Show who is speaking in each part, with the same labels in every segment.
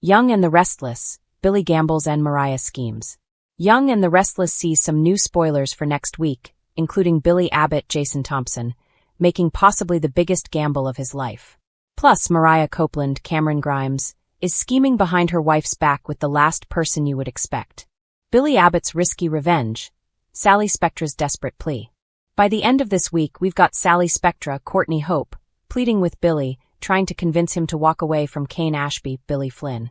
Speaker 1: Young and the Restless, Billy gambles and Mariah schemes. Young and the Restless sees some new spoilers for next week, including Billy Abbott, Jason Thompson, making possibly the biggest gamble of his life. Plus, Mariah Copeland, Cameron Grimes, is scheming behind her wife's back with the last person you would expect. Billy Abbott's risky revenge, Sally Spectra's desperate plea. By the end of this week, we've got Sally Spectra, Courtney Hope, pleading with Billy, trying to convince him to walk away from Kane Ashby, Billy Flynn.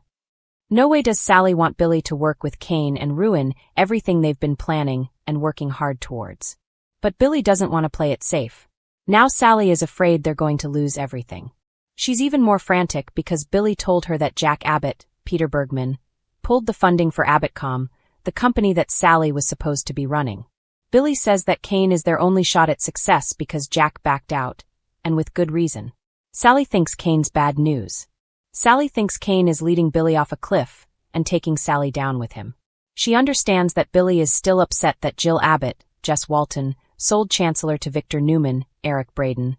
Speaker 1: No way does Sally want Billy to work with Kane and ruin everything they've been planning and working hard towards. But Billy doesn't want to play it safe. Now Sally is afraid they're going to lose everything. She's even more frantic because Billy told her that Jack Abbott, Peter Bergman, pulled the funding for AbbottCom, the company that Sally was supposed to be running. Billy says that Kane is their only shot at success because Jack backed out, and with good reason. Sally thinks Kane's bad news. Sally thinks Kane is leading Billy off a cliff and taking Sally down with him. She understands that Billy is still upset that Jill Abbott, Jess Walton, sold Chancellor to Victor Newman, Eric Braeden.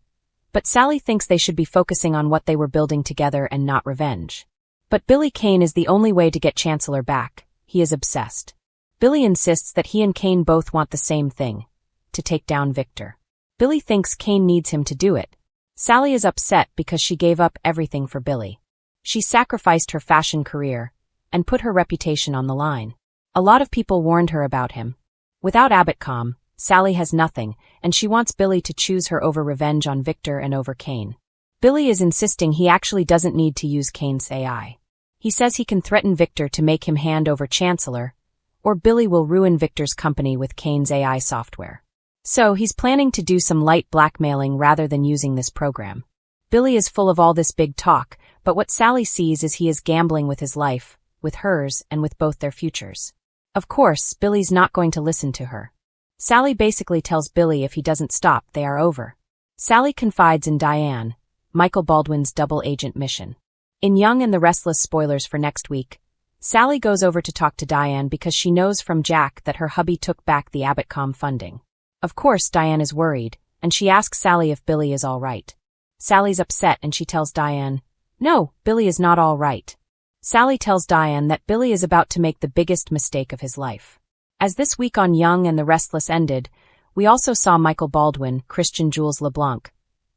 Speaker 1: But Sally thinks they should be focusing on what they were building together and not revenge. But Billy Kane is the only way to get Chancellor back. He is obsessed. Billy insists that he and Kane both want the same thing, to take down Victor. Billy thinks Kane needs him to do it. Sally is upset because she gave up everything for Billy. She sacrificed her fashion career and put her reputation on the line. A lot of people warned her about him. Without AbbottCom, Sally has nothing, and she wants Billy to choose her over revenge on Victor and over Kane. Billy is insisting he actually doesn't need to use Kane's AI. He says he can threaten Victor to make him hand over Chancellor, or Billy will ruin Victor's company with Kane's AI software. So he's planning to do some light blackmailing rather than using this program. Billy is full of all this big talk, but what Sally sees is he is gambling with his life, with hers, and with both their futures. Of course, Billy's not going to listen to her. Sally basically tells Billy if he doesn't stop, they are over. Sally confides in Diane, Michael Baldwin's double agent mission. In Young and the Restless spoilers for next week, Sally goes over to talk to Diane because she knows from Jack that her hubby took back the AbbottCom funding. Of course, Diane is worried, and she asks Sally if Billy is all right. Sally's upset and she tells Diane, "No, Billy is not all right." Sally tells Diane that Billy is about to make the biggest mistake of his life. As this week on Young and the Restless ended, we also saw Michael Baldwin, Christian Jules LeBlanc,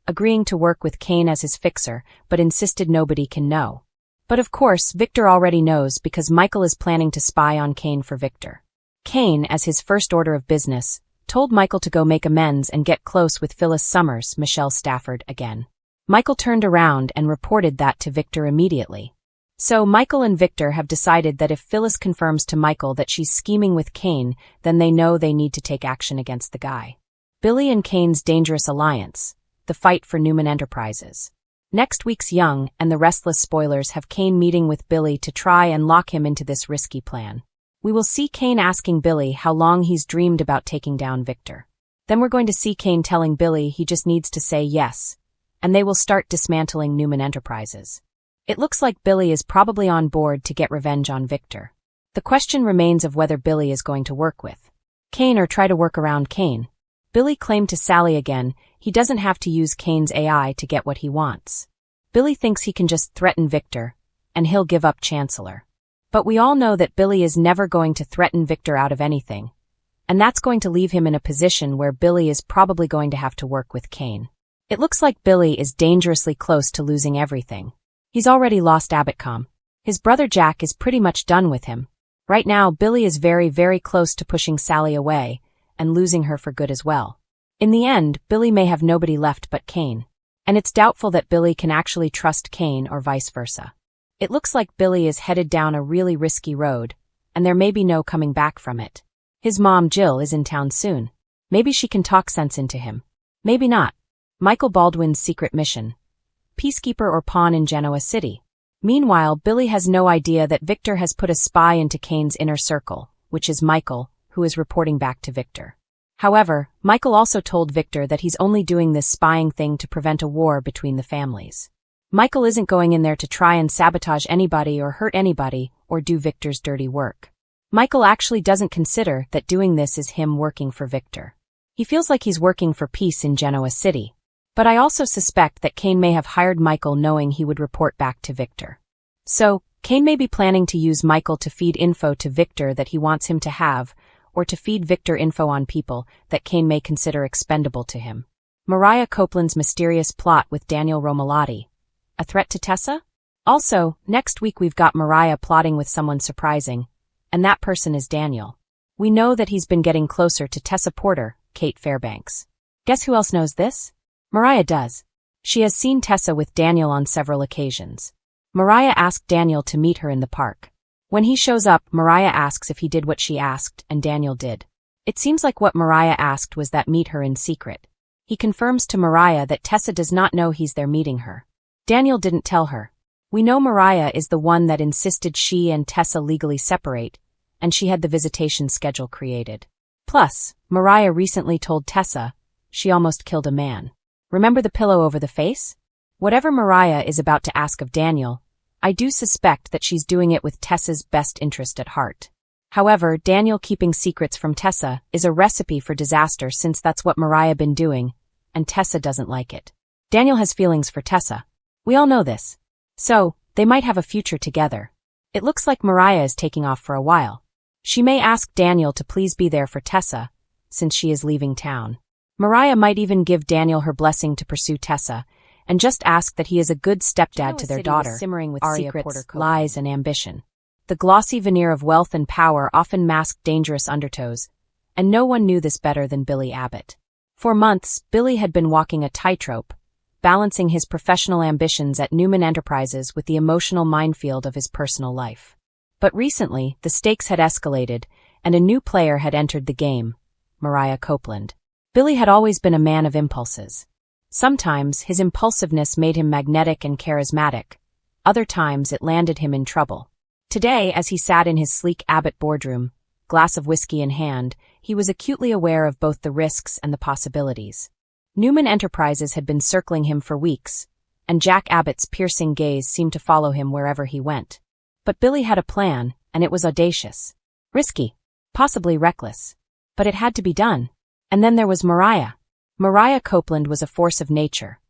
Speaker 1: agreeing to work with Kane as his fixer, but insisted nobody can know. But of course, Victor already knows because Michael is planning to spy on Kane for Victor. Kane, as his first order of business, told Michael to go make amends and get close with Phyllis Summers, Michelle Stafford, again. Michael turned around and reported that to Victor immediately. So Michael and Victor have decided that if Phyllis confirms to Michael that she's scheming with Kane, then they know they need to take action against the guy. Billy and Kane's dangerous alliance, the fight for Newman Enterprises. Next week's Young and the Restless spoilers have Kane meeting with Billy to try and lock him into this risky plan. We will see Kane asking Billy how long he's dreamed about taking down Victor. Then we're going to see Kane telling Billy he just needs to say yes, and they will start dismantling Newman Enterprises. It looks like Billy is probably on board to get revenge on Victor. The question remains of whether Billy is going to work with Kane or try to work around Kane. Billy claimed to Sally again he doesn't have to use Kane's AI to get what he wants. Billy thinks he can just threaten Victor, and he'll give up Chancellor. But we all know that Billy is never going to threaten Victor out of anything, and that's going to leave him in a position where Billy is probably going to have to work with Kane. It looks like Billy is dangerously close to losing everything. He's already lost AbbottCom. His brother Jack is pretty much done with him. Right now, Billy is very, very close to pushing Sally away and losing her for good as well. In the end, Billy may have nobody left but Kane. And it's doubtful that Billy can actually trust Kane or vice versa. It looks like Billy is headed down a really risky road, and there may be no coming back from it. His mom, Jill, is in town soon. Maybe she can talk sense into him. Maybe not. Michael Baldwin's secret mission. Peacekeeper or pawn in Genoa City. Meanwhile, Billy has no idea that Victor has put a spy into Kane's inner circle, which is Michael, who is reporting back to Victor. However, Michael also told Victor that he's only doing this spying thing to prevent a war between the families. Michael isn't going in there to try and sabotage anybody or hurt anybody or do Victor's dirty work. Michael actually doesn't consider that doing this is him working for Victor. He feels like he's working for peace in Genoa City. But I also suspect that Kane may have hired Michael knowing he would report back to Victor. So, Kane may be planning to use Michael to feed info to Victor that he wants him to have, or to feed Victor info on people that Kane may consider expendable to him. Mariah Copeland's mysterious plot with Daniel Romalotti. A threat to Tessa? Also, next week we've got Mariah plotting with someone surprising, and that person is Daniel. We know that he's been getting closer to Tessa Porter, Kate Fairbanks. Guess who else knows this? Mariah does. She has seen Tessa with Daniel on several occasions. Mariah asked Daniel to meet her in the park. When he shows up, Mariah asks if he did what she asked, and Daniel did. It seems like what Mariah asked was that meet her in secret. He confirms to Mariah that Tessa does not know he's there meeting her. Daniel didn't tell her. We know Mariah is the one that insisted she and Tessa legally separate, and she had the visitation schedule created. Plus, Mariah recently told Tessa she almost killed a man. Remember the pillow over the face? Whatever Mariah is about to ask of Daniel, I do suspect that she's doing it with Tessa's best interest at heart. However, Daniel keeping secrets from Tessa is a recipe for disaster since that's what Mariah been doing, and Tessa doesn't like it. Daniel has feelings for Tessa. We all know this. So, they might have a future together. It looks like Mariah is taking off for a while. She may ask Daniel to please be there for Tessa, since she is leaving town. Mariah might even give Daniel her blessing to pursue Tessa, and just ask that he is a good stepdad to their daughter, simmering with secrets, lies, and ambition. The glossy veneer of wealth and power often masked dangerous undertows, and no one knew this better than Billy Abbott. For months, Billy had been walking a tightrope, balancing his professional ambitions at Newman Enterprises with the emotional minefield of his personal life. But recently, the stakes had escalated, and a new player had entered the game, Mariah Copeland. Billy had always been a man of impulses. Sometimes, his impulsiveness made him magnetic and charismatic. Other times, it landed him in trouble. Today, as he sat in his sleek Abbott boardroom, glass of whiskey in hand, he was acutely aware of both the risks and the possibilities. Newman Enterprises had been circling him for weeks, and Jack Abbott's piercing gaze seemed to follow him wherever he went. But Billy had a plan, and it was audacious. Risky. Possibly reckless. But it had to be done. And then there was Mariah. Mariah Copeland was a force of nature.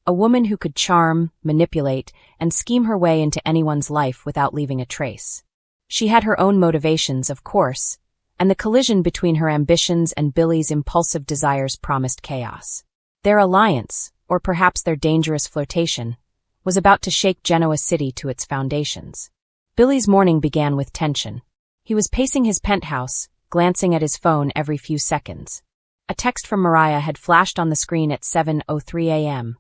Speaker 1: A woman who could charm, manipulate, and scheme her way into anyone's life without leaving a trace. She had her own motivations, of course, and the collision between her ambitions and Billy's impulsive desires promised chaos. Their alliance, or perhaps their dangerous flirtation, was about to shake Genoa City to its foundations. Billy's morning began with tension. He was pacing his penthouse, glancing at his phone every few seconds. A text from Mariah had flashed on the screen at 7:03 a.m.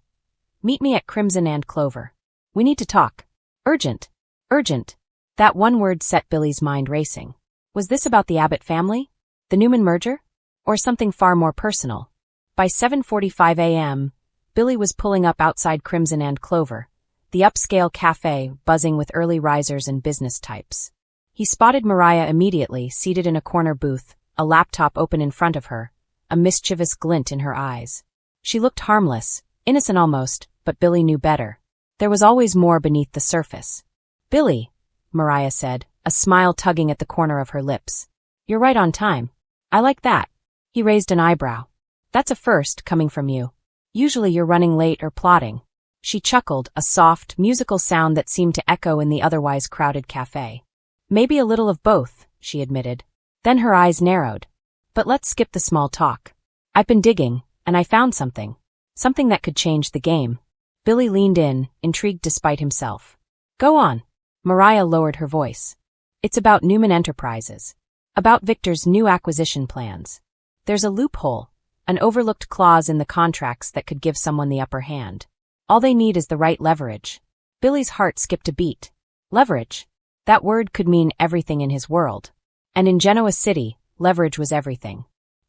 Speaker 1: Meet me at Crimson and Clover. We need to talk. Urgent. Urgent. That one word set Billy's mind racing. Was this about the Abbott family? The Newman merger? Or something far more personal? By 7:45 a.m., Billy was pulling up outside Crimson and Clover, the upscale cafe buzzing with early risers and business types. He spotted Mariah immediately, seated in a corner booth, a laptop open in front of her, a mischievous glint in her eyes. She looked harmless, innocent almost, but Billy knew better. There was always more beneath the surface. Billy, Mariah said, a smile tugging at the corner of her lips. You're right on time. I like that. He raised an eyebrow. That's a first, coming from you. Usually you're running late or plotting. She chuckled, a soft, musical sound that seemed to echo in the otherwise crowded cafe. Maybe a little of both, she admitted. Then her eyes narrowed. But let's skip the small talk. I've been digging, and I found something. Something that could change the game. Billy leaned in, intrigued despite himself. Go on. Mariah lowered her voice. It's about Newman Enterprises. About Victor's new acquisition plans. There's a loophole, an overlooked clause in the contracts that could give someone the upper hand. All they need is the right leverage. Billy's heart skipped a beat. Leverage. That word could mean everything in his world. And in Genoa City, leverage was everything.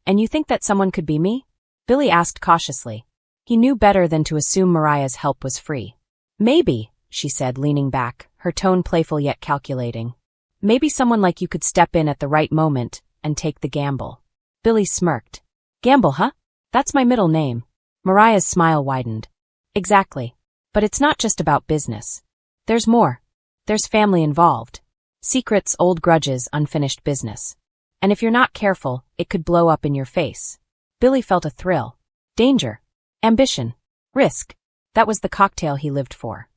Speaker 1: And you think that someone could be me? Billy asked cautiously. He knew better than to assume Mariah's help was free. Maybe, she said, leaning back, her tone playful yet calculating. Maybe someone like you could step in at the right moment and take the gamble. Billy smirked. Gamble, huh? That's my middle name. Mariah's smile widened. Exactly. But it's not just about business. There's more. There's family involved. Secrets, old grudges, unfinished business. And if you're not careful, it could blow up in your face. Billy felt a thrill. Danger. Ambition. Risk. That was the cocktail he lived for.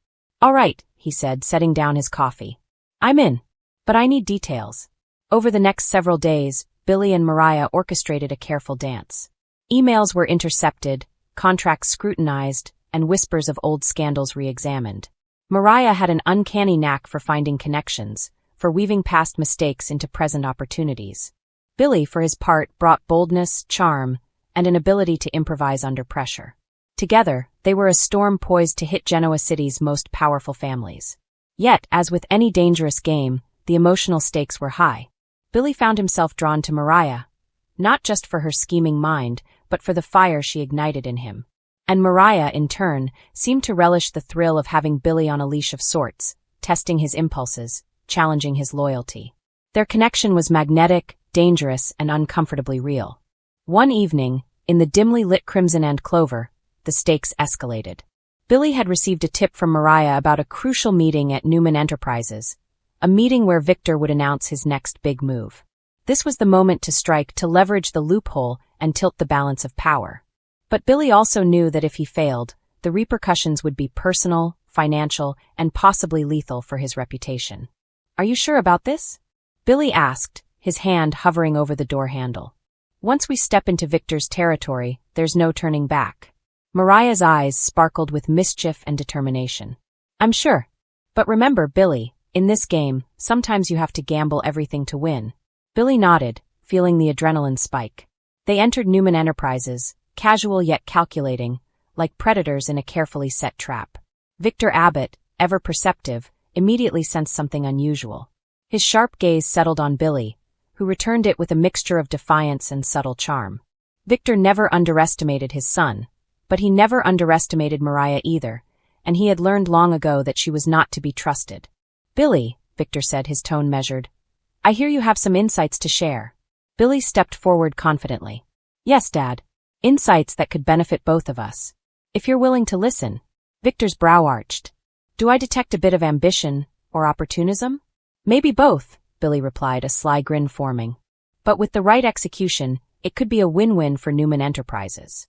Speaker 1: All right, he said, setting down his coffee. I'm in. But I need details. Over the next several days, Billy and Mariah orchestrated a careful dance. Emails were intercepted, contracts scrutinized, and whispers of old scandals re-examined. Mariah had an uncanny knack for finding connections, for weaving past mistakes into present opportunities. Billy, for his part, brought boldness, charm, and an ability to improvise under pressure. Together, they were a storm poised to hit Genoa City's most powerful families. Yet, as with any dangerous game, the emotional stakes were high. Billy found himself drawn to Mariah, not just for her scheming mind, but for the fire she ignited in him. And Mariah, in turn, seemed to relish the thrill of having Billy on a leash of sorts, testing his impulses, challenging his loyalty. Their connection was magnetic, dangerous, and uncomfortably real. One evening, in the dimly lit Crimson and Clover, the stakes escalated. Billy had received a tip from Mariah about a crucial meeting at Newman Enterprises, a meeting where Victor would announce his next big move. This was the moment to strike, to leverage the loophole and tilt the balance of power. But Billy also knew that if he failed, the repercussions would be personal, financial, and possibly lethal for his reputation. "Are you sure about this?" Billy asked, his hand hovering over the door handle. "Once we step into Victor's territory, there's no turning back." Mariah's eyes sparkled with mischief and determination. "I'm sure. But remember, Billy, in this game, sometimes you have to gamble everything to win." Billy nodded, feeling the adrenaline spike. They entered Newman Enterprises, casual yet calculating, like predators in a carefully set trap. Victor Abbott, ever perceptive, immediately sensed something unusual. His sharp gaze settled on Billy, who returned it with a mixture of defiance and subtle charm. Victor never underestimated his son, but he never underestimated Mariah either, and he had learned long ago that she was not to be trusted. "Billy," Victor said, his tone measured, "I hear you have some insights to share." Billy stepped forward confidently. "Yes, Dad. Insights that could benefit both of us. If you're willing to listen." Victor's brow arched. "Do I detect a bit of ambition or opportunism?" "Maybe both," Billy replied, a sly grin forming. "But with the right execution, it could be a win-win for Newman Enterprises."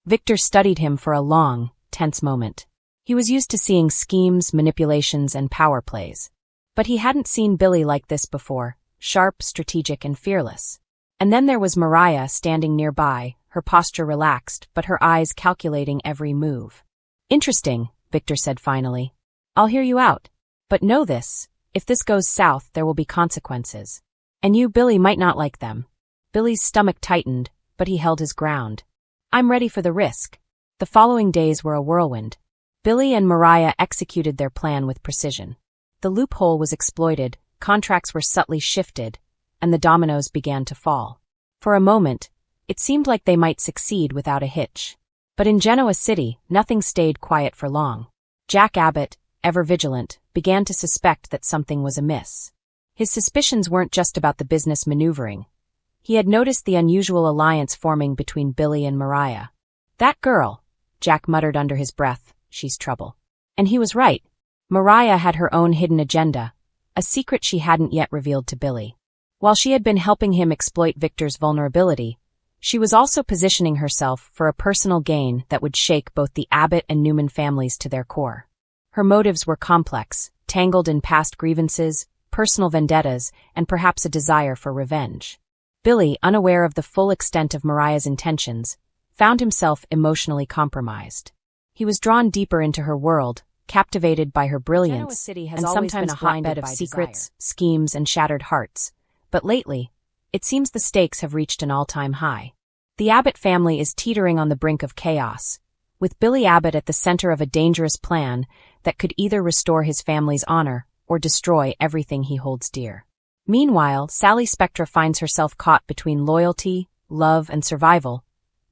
Speaker 1: Victor studied him for a long, tense moment. He was used to seeing schemes, manipulations, and power plays. But he hadn't seen Billy like this before, sharp, strategic, and fearless. And then there was Mariah standing nearby, her posture relaxed, but her eyes calculating every move. "Interesting," Victor said finally. "I'll hear you out. But know this, if this goes south, there will be consequences. And you, Billy, might not like them." Billy's stomach tightened, but he held his ground. "I'm ready for the risk." The following days were a whirlwind. Billy and Mariah executed their plan with precision. The loophole was exploited, contracts were subtly shifted, and the dominoes began to fall. For a moment, it seemed like they might succeed without a hitch. But in Genoa City, nothing stayed quiet for long. Jack Abbott, ever vigilant, began to suspect that something was amiss. His suspicions weren't just about the business maneuvering. He had noticed the unusual alliance forming between Billy and Mariah. "That girl," Jack muttered under his breath, "she's trouble." And he was right. Mariah had her own hidden agenda, a secret she hadn't yet revealed to Billy. While she had been helping him exploit Victor's vulnerability, she was also positioning herself for a personal gain that would shake both the Abbott and Newman families to their core. Her motives were complex, tangled in past grievances, personal vendettas, and perhaps a desire for revenge. Billy, unaware of the full extent of Mariah's intentions, found himself emotionally compromised. He was drawn deeper into her world, captivated by her brilliance, and sometimes a hotbed of secrets, schemes, and shattered hearts. But lately, it seems the stakes have reached an all-time high. The Abbott family is teetering on the brink of chaos, with Billy Abbott at the center of a dangerous plan that could either restore his family's honor or destroy everything he holds dear. Meanwhile, Sally Spectra finds herself caught between loyalty, love, and survival,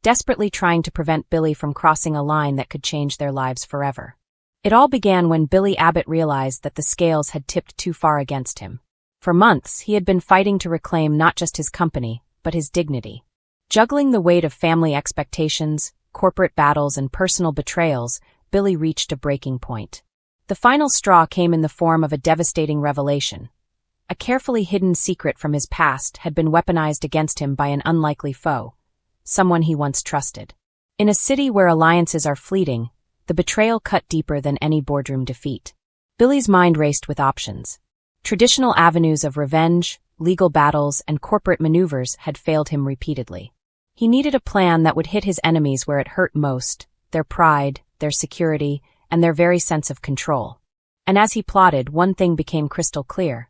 Speaker 1: desperately trying to prevent Billy from crossing a line that could change their lives forever. It all began when Billy Abbott realized that the scales had tipped too far against him. For months, he had been fighting to reclaim not just his company, but his dignity. Juggling the weight of family expectations, corporate battles, and personal betrayals, Billy reached a breaking point. The final straw came in the form of a devastating revelation. A carefully hidden secret from his past had been weaponized against him by an unlikely foe, someone he once trusted. In a city where alliances are fleeting, the betrayal cut deeper than any boardroom defeat. Billy's mind raced with options. Traditional avenues of revenge, legal battles, and corporate maneuvers had failed him repeatedly. He needed a plan that would hit his enemies where it hurt most: their pride, their security, and their very sense of control. And as he plotted, one thing became crystal clear.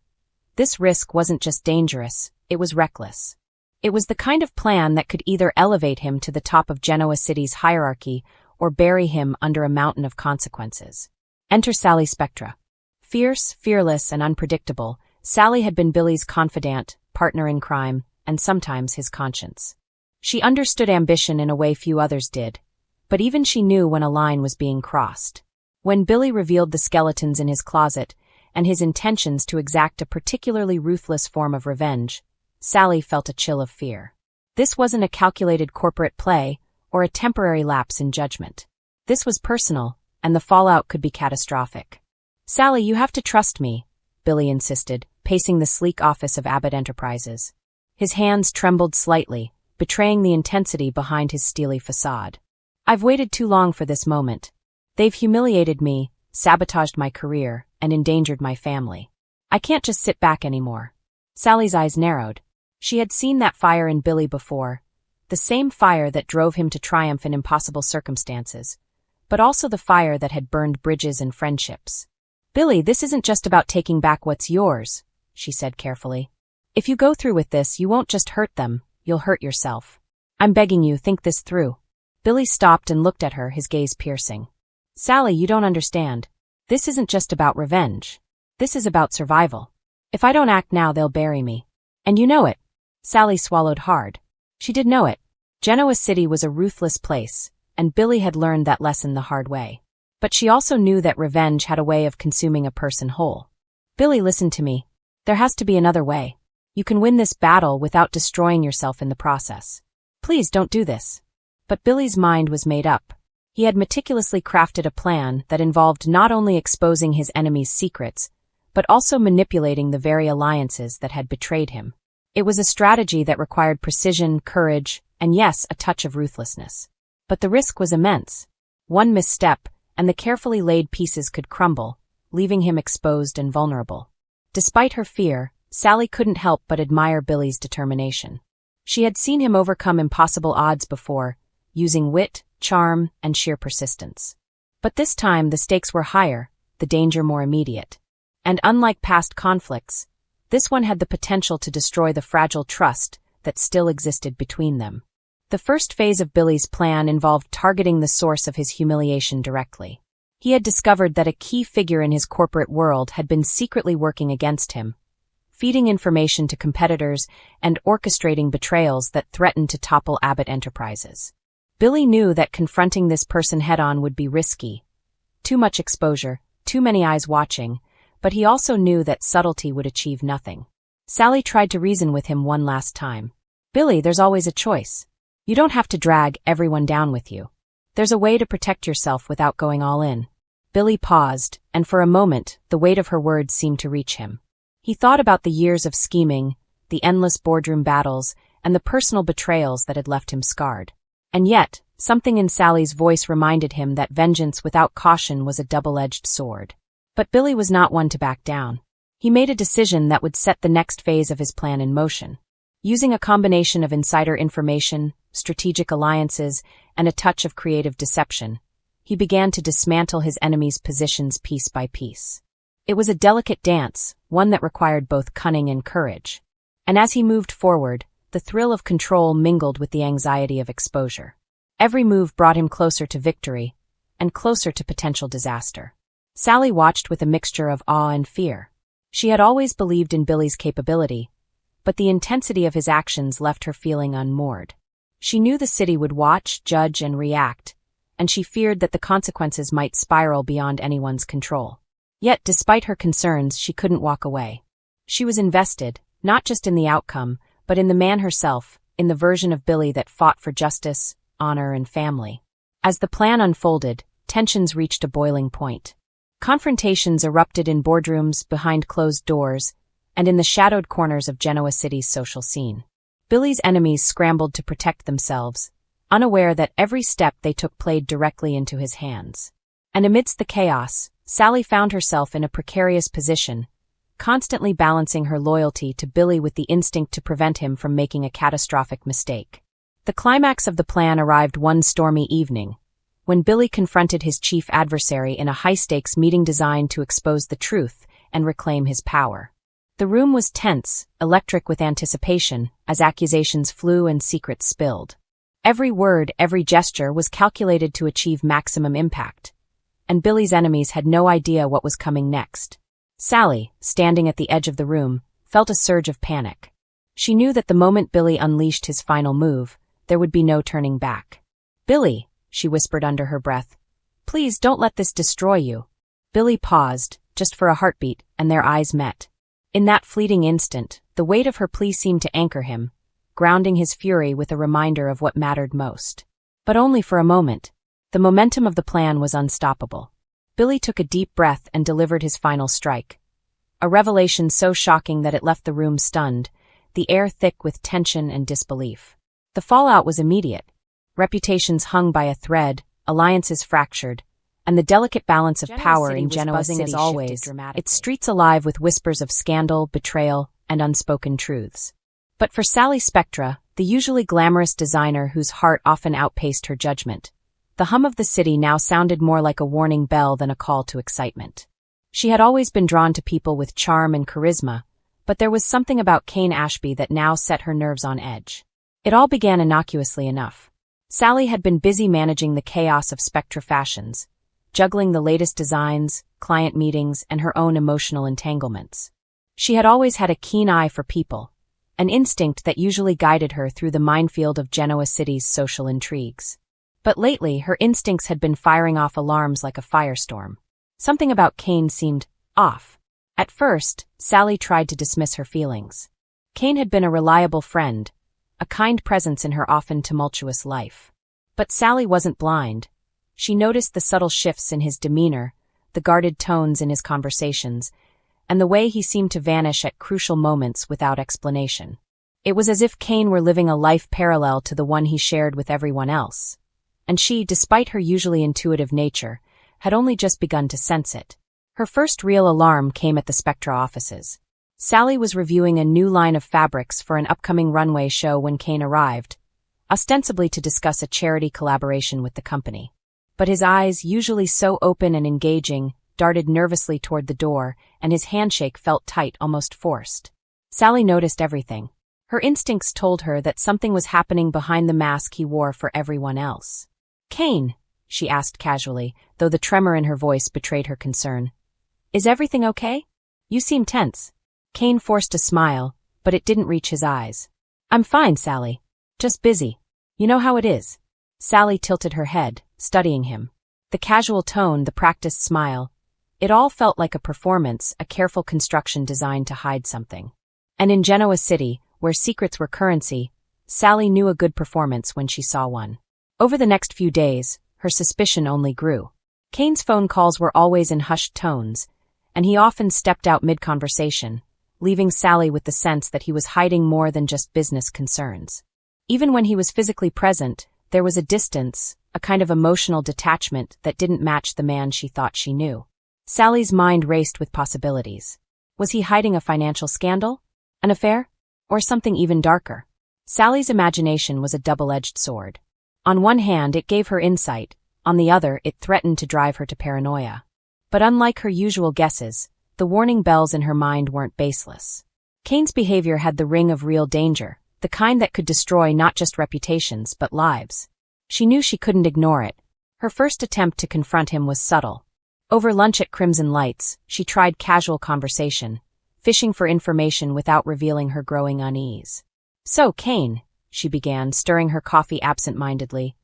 Speaker 1: This risk wasn't just dangerous, it was reckless. It was the kind of plan that could either elevate him to the top of Genoa City's hierarchy or bury him under a mountain of consequences. Enter Sally Spectra. Fierce, fearless, and unpredictable, Sally had been Billy's confidant, partner in crime, and sometimes his conscience. She understood ambition in a way few others did, but even she knew when a line was being crossed. When Billy revealed the skeletons in his closet and his intentions to exact a particularly ruthless form of revenge, Sally felt a chill of fear. This wasn't a calculated corporate play or a temporary lapse in judgment. This was personal, and the fallout could be catastrophic. "Sally, you have to trust me," Billy insisted, pacing the sleek office of Abbott Enterprises. His hands trembled slightly, betraying the intensity behind his steely facade. "I've waited too long for this moment. They've humiliated me, sabotaged my career, and endangered my family. I can't just sit back anymore." Sally's eyes narrowed. She had seen that fire in Billy before, the same fire that drove him to triumph in impossible circumstances, but also the fire that had burned bridges and friendships. "Billy, this isn't just about taking back what's yours," she said carefully. "If you go through with this, you won't just hurt them, you'll hurt yourself. I'm begging you, think this through." Billy stopped and looked at her, his gaze piercing. "Sally, you don't understand. This isn't just about revenge. This is about survival. If I don't act now, they'll bury me. And you know it." Sally swallowed hard. She did know it. Genoa City was a ruthless place, and Billy had learned that lesson the hard way. But she also knew that revenge had a way of consuming a person whole. "Billy, listen to me. There has to be another way. You can win this battle without destroying yourself in the process. Please don't do this." But Billy's mind was made up. He had meticulously crafted a plan that involved not only exposing his enemies' secrets, but also manipulating the very alliances that had betrayed him. It was a strategy that required precision, courage, and yes, a touch of ruthlessness. But the risk was immense. One misstep, and the carefully laid pieces could crumble, leaving him exposed and vulnerable. Despite her fear, Sally couldn't help but admire Billy's determination. She had seen him overcome impossible odds before, using wit, charm, and sheer persistence. But this time the stakes were higher, the danger more immediate. And unlike past conflicts, this one had the potential to destroy the fragile trust that still existed between them. The first phase of Billy's plan involved targeting the source of his humiliation directly. He had discovered that a key figure in his corporate world had been secretly working against him, feeding information to competitors and orchestrating betrayals that threatened to topple Abbott Enterprises. Billy knew that confronting this person head-on would be risky. Too much exposure, too many eyes watching, but he also knew that subtlety would achieve nothing. Sally tried to reason with him one last time. "Billy, there's always a choice. You don't have to drag everyone down with you. There's a way to protect yourself without going all in." Billy paused, and for a moment, the weight of her words seemed to reach him. He thought about the years of scheming, the endless boardroom battles, and the personal betrayals that had left him scarred. And yet, something in Sally's voice reminded him that vengeance without caution was a double-edged sword. But Billy was not one to back down. He made a decision that would set the next phase of his plan in motion. Using a combination of insider information, strategic alliances, and a touch of creative deception, he began to dismantle his enemies' positions piece by piece. It was a delicate dance, one that required both cunning and courage. And as he moved forward, the thrill of control mingled with the anxiety of exposure. Every move brought him closer to victory, and closer to potential disaster. Sally watched with a mixture of awe and fear. She had always believed in Billy's capability, but the intensity of his actions left her feeling unmoored. She knew the city would watch, judge, and react, and she feared that the consequences might spiral beyond anyone's control. Yet, despite her concerns, she couldn't walk away. She was invested, not just in the outcome, but in the man herself, in the version of Billy that fought for justice, honor, and family. As the plan unfolded, tensions reached a boiling point. Confrontations erupted in boardrooms, behind closed doors, and in the shadowed corners of Genoa City's social scene. Billy's enemies scrambled to protect themselves, unaware that every step they took played directly into his hands. And amidst the chaos, Sally found herself in a precarious position, constantly balancing her loyalty to Billy with the instinct to prevent him from making a catastrophic mistake. The climax of the plan arrived one stormy evening, when Billy confronted his chief adversary in a high-stakes meeting designed to expose the truth and reclaim his power. The room was tense, electric with anticipation, as accusations flew and secrets spilled. Every word, every gesture was calculated to achieve maximum impact, and Billy's enemies had no idea what was coming next. Sally, standing at the edge of the room, felt a surge of panic. She knew that the moment Billy unleashed his final move, there would be no turning back. "Billy," she whispered under her breath, "please don't let this destroy you." Billy paused, just for a heartbeat, and their eyes met. In that fleeting instant, the weight of her plea seemed to anchor him, grounding his fury with a reminder of what mattered most. But only for a moment. The momentum of the plan was unstoppable. Billy took a deep breath and delivered his final strike. A revelation so shocking that it left the room stunned, the air thick with tension and disbelief. The fallout was immediate. Reputations hung by a thread, alliances fractured, and the delicate balance of power in Genoa City as always, its streets alive with whispers of scandal, betrayal, and unspoken truths. But for Sally Spectra, the usually glamorous designer whose heart often outpaced her judgment, the hum of the city now sounded more like a warning bell than a call to excitement. She had always been drawn to people with charm and charisma, but there was something about Kane Ashby that now set her nerves on edge. It all began innocuously enough. Sally had been busy managing the chaos of Spectra fashions, juggling the latest designs, client meetings, and her own emotional entanglements. She had always had a keen eye for people, an instinct that usually guided her through the minefield of Genoa City's social intrigues. But lately, her instincts had been firing off alarms like a firestorm. Something about Kane seemed off. At first, Sally tried to dismiss her feelings. Kane had been a reliable friend, a kind presence in her often tumultuous life. But Sally wasn't blind. She noticed the subtle shifts in his demeanor, the guarded tones in his conversations, and the way he seemed to vanish at crucial moments without explanation. It was as if Kane were living a life parallel to the one he shared with everyone else. And she, despite her usually intuitive nature, had only just begun to sense it. Her first real alarm came at the Spectra offices. Sally was reviewing a new line of fabrics for an upcoming runway show when Kane arrived, ostensibly to discuss a charity collaboration with the company. But his eyes, usually so open and engaging, darted nervously toward the door, and his handshake felt tight, almost forced. Sally noticed everything. Her instincts told her that something was happening behind the mask he wore for everyone else. "Kane," she asked casually, though the tremor in her voice betrayed her concern. "Is everything okay? You seem tense." Kane forced a smile, but it didn't reach his eyes. "I'm fine, Sally. Just busy. You know how it is." Sally tilted her head, studying him. The casual tone, the practiced smile, it all felt like a performance, a careful construction designed to hide something. And in Genoa City, where secrets were currency, Sally knew a good performance when she saw one. Over the next few days, her suspicion only grew. Kane's phone calls were always in hushed tones, and he often stepped out mid-conversation, leaving Sally with the sense that he was hiding more than just business concerns. Even when he was physically present, there was a distance, a kind of emotional detachment that didn't match the man she thought she knew. Sally's mind raced with possibilities. Was he hiding a financial scandal? An affair? Or something even darker? Sally's imagination was a double-edged sword. On one hand, it gave her insight, on the other, it threatened to drive her to paranoia. But unlike her usual guesses, the warning bells in her mind weren't baseless. Kane's behavior had the ring of real danger, the kind that could destroy not just reputations but lives. She knew she couldn't ignore it. Her first attempt to confront him was subtle. Over lunch at Crimson Lights, she tried casual conversation, fishing for information without revealing her growing unease. "So, Kane," she began, stirring her coffee absent-mindedly,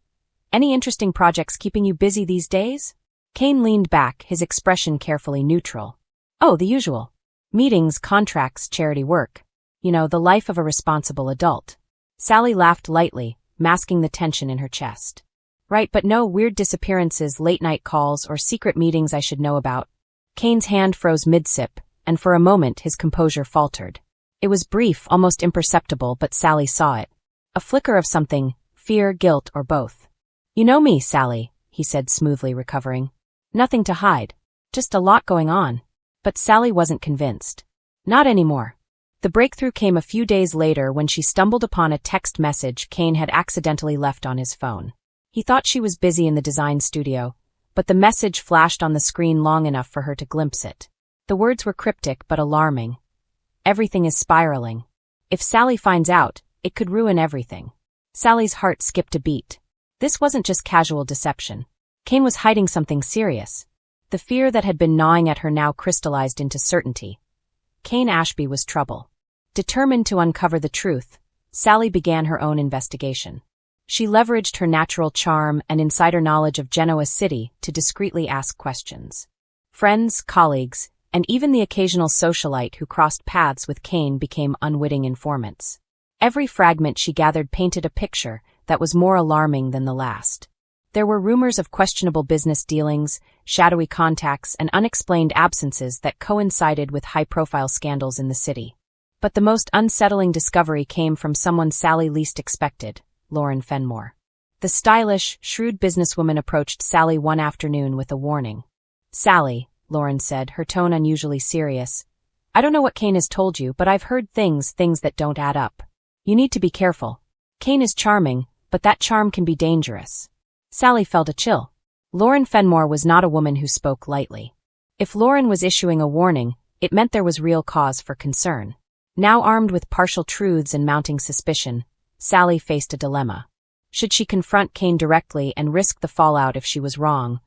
Speaker 1: "any interesting projects keeping you busy these days?" Kane leaned back, his expression carefully neutral. "Oh, the usual. Meetings, contracts, charity work. You know, the life of a responsible adult." Sally laughed lightly, masking the tension in her chest. "Right, but no weird disappearances, late-night calls, or secret meetings I should know about." Kane's hand froze mid-sip, and for a moment his composure faltered. It was brief, almost imperceptible, but Sally saw it. A flicker of something, fear, guilt, or both. "You know me, Sally," he said smoothly, recovering. "Nothing to hide. Just a lot going on." But Sally wasn't convinced. Not anymore. The breakthrough came a few days later when she stumbled upon a text message Kane had accidentally left on his phone. He thought she was busy in the design studio, but the message flashed on the screen long enough for her to glimpse it. The words were cryptic but alarming. Everything is spiraling. If Sally finds out, it could ruin everything. Sally's heart skipped a beat. This wasn't just casual deception. Kane was hiding something serious. The fear that had been gnawing at her now crystallized into certainty. Kane Ashby was trouble. Determined to uncover the truth, Sally began her own investigation. She leveraged her natural charm and insider knowledge of Genoa City to discreetly ask questions. Friends, colleagues, and even the occasional socialite who crossed paths with Kane became unwitting informants. Every fragment she gathered painted a picture that was more alarming than the last. There were rumors of questionable business dealings, shadowy contacts, and unexplained absences that coincided with high-profile scandals in the city. But the most unsettling discovery came from someone Sally least expected, Lauren Fenmore. The stylish, shrewd businesswoman approached Sally one afternoon with a warning. "Sally," Lauren said, her tone unusually serious, "I don't know what Kane has told you, but I've heard things that don't add up. You need to be careful. Kane is charming, but that charm can be dangerous." Sally felt a chill. Lauren Fenmore was not a woman who spoke lightly. If Lauren was issuing a warning, it meant there was real cause for concern. Now armed with partial truths and mounting suspicion, Sally faced a dilemma. Should she confront Kane directly and risk the fallout if she was wrong,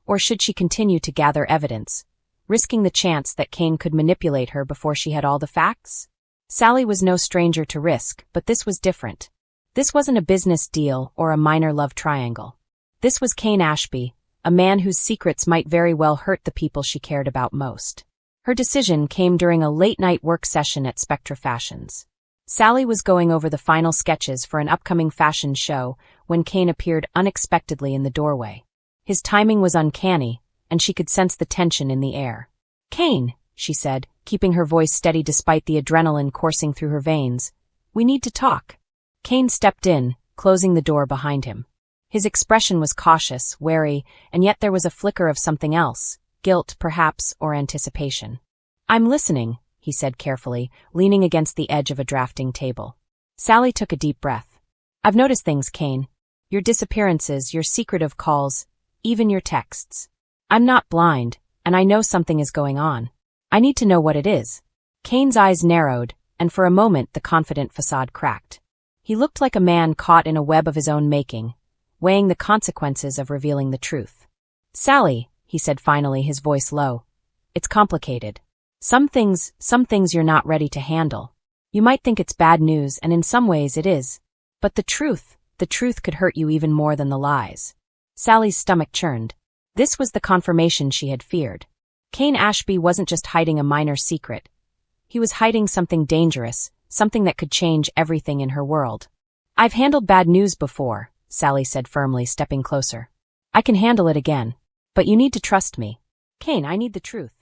Speaker 1: or should she continue to gather evidence, risking the chance that Kane could manipulate her before she had all the facts? Sally was no stranger to risk, but this was different. This wasn't a business deal or a minor love triangle. This was Kane Ashby, a man whose secrets might very well hurt the people she cared about most. Her decision came during a late-night work session at Spectra Fashions. Sally was going over the final sketches for an upcoming fashion show when Kane appeared unexpectedly in the doorway. His timing was uncanny, and she could sense the tension in the air. "Kane," she said, keeping her voice steady despite the adrenaline coursing through her veins, "we need to talk." Kane stepped in, closing the door behind him. His expression was cautious, wary, and yet there was a flicker of something else, guilt, perhaps, or anticipation. "I'm listening," he said carefully, leaning against the edge of a drafting table. Sally took a deep breath. "I've noticed things, Kane. Your disappearances, your secretive calls, even your texts. I'm not blind, and I know something is going on. I need to know what it is." Kane's eyes narrowed, and for a moment the confident facade cracked. He looked like a man caught in a web of his own making, weighing the consequences of revealing the truth. "Sally," he said finally, his voice low, "it's complicated. Some things you're not ready to handle. You might think it's bad news, and in some ways it is. But the truth could hurt you even more than the lies." Sally's stomach churned. This was the confirmation she had feared. Kane Ashby wasn't just hiding a minor secret. He was hiding something dangerous, something that could change everything in her world. "I've handled bad news before," Sally said firmly, stepping closer. "I can handle it again. But you need to trust me. Kane, I need the truth."